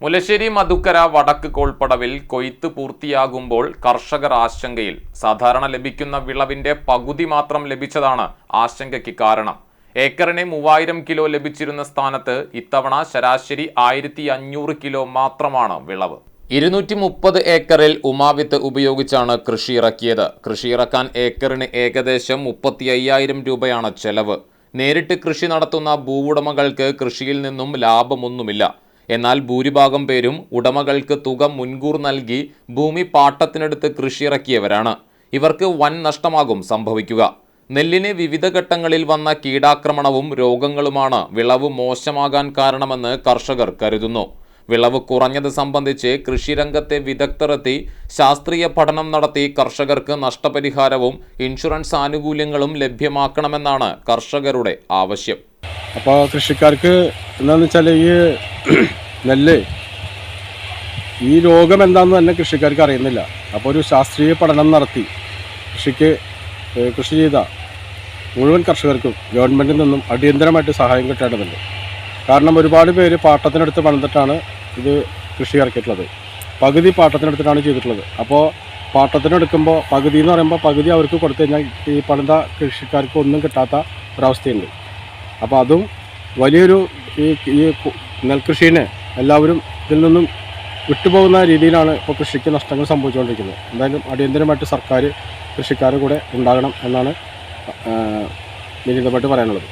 മുല്ലശ്ശേരി മധുക്കര വടക്ക് കോൾപ്പടവിൽ കൊയ്ത്ത് പൂർത്തിയാകുമ്പോൾ കർഷകർ ആശങ്കയിൽ. സാധാരണ ലഭിക്കുന്ന വിളവിന്റെ പകുതി മാത്രം ലഭിച്ചതാണ് ആശങ്കയ്ക്ക് കാരണം. ഏക്കറിന് 3000 കിലോ ലഭിച്ചിരുന്ന സ്ഥാനത്ത് ഇത്തവണ ശരാശരി 1500 കിലോ മാത്രമാണ് വിളവ്. 230 ഏക്കറിൽ ഉമാവിത്ത് ഉപയോഗിച്ചാണ് കൃഷി ഇറക്കിയത്. കൃഷി ഇറക്കാൻ ഏക്കറിന് ഏകദേശം 35,000 രൂപയാണ് ചെലവ്. നേരിട്ട് കൃഷി നടത്തുന്ന ഭൂവുടമകൾക്ക് കൃഷിയിൽ നിന്നും ലാഭമൊന്നുമില്ല. എന്നാൽ ഭൂരിഭാഗം പേരും ഉടമകൾക്ക് തുക മുൻകൂർ നൽകി ഭൂമി പാട്ടത്തിനെടുത്ത് കൃഷിയിറക്കിയവരാണ്. ഇവർക്ക് വൻ നഷ്ടമാകും സംഭവിക്കുക. നെല്ലിന് വിവിധ ഘട്ടങ്ങളിൽ വന്ന കീടാക്രമണവും രോഗങ്ങളുമാണ് വിളവ് മോശമാകാൻ കാരണമെന്ന് കർഷകർ കരുതുന്നു. വിളവ് കുറഞ്ഞത് സംബന്ധിച്ച് കൃഷിരംഗത്തെ വിദഗ്ധരെത്തി ശാസ്ത്രീയ പഠനം നടത്തി കർഷകർക്ക് നഷ്ടപരിഹാരവും ഇൻഷുറൻസ് ആനുകൂല്യങ്ങളും ലഭ്യമാക്കണമെന്നാണ് കർഷകരുടെ ആവശ്യം. അപ്പോൾ കൃഷിക്കാർക്ക് എന്താണെന്ന് വെച്ചാൽ ഈ നെല്ല് ഈ രോഗം എന്താണെന്ന് തന്നെ കൃഷിക്കാർക്ക് അറിയുന്നില്ല. അപ്പോൾ ഒരു ശാസ്ത്രീയ പഠനം നടത്തി കൃഷി ചെയ്ത മുഴുവൻ കർഷകർക്കും ഗവൺമെൻറ്റിൽ നിന്നും അടിയന്തരമായിട്ട് സഹായം കിട്ടേണ്ടതുണ്ട്. കാരണം ഒരുപാട് പേര് പാട്ടത്തിനെടുത്ത് പണിതിട്ടാണ് ഇത് കൃഷി ഇറക്കിയിട്ടുള്ളത്. പകുതി പാട്ടത്തിനെടുത്തിട്ടാണ് ചെയ്തിട്ടുള്ളത്. അപ്പോൾ പാട്ടത്തിനെടുക്കുമ്പോൾ പകുതി എന്ന് പറയുമ്പോൾ പകുതി അവർക്ക് കൊടുത്തു കഴിഞ്ഞാൽ ഈ പണിത കൃഷിക്കാർക്ക് ഒന്നും കിട്ടാത്ത ഒരവസ്ഥയുണ്ട്. അപ്പോൾ അതും വലിയൊരു ഈ നെൽകൃഷീനെ എല്ലാവരും ഇതിൽ നിന്നും വിട്ടുപോകുന്ന രീതിയിലാണ് ഇപ്പോൾ കൃഷിക്ക് നഷ്ടങ്ങൾ സംഭവിച്ചുകൊണ്ടിരിക്കുന്നത്. എന്തായാലും അടിയന്തരമായിട്ട് സർക്കാർ കൃഷിക്കാരുടെ കൂടെ ഉണ്ടാകണം എന്നാണ് വിനീതമായിട്ട് പറയാനുള്ളത്.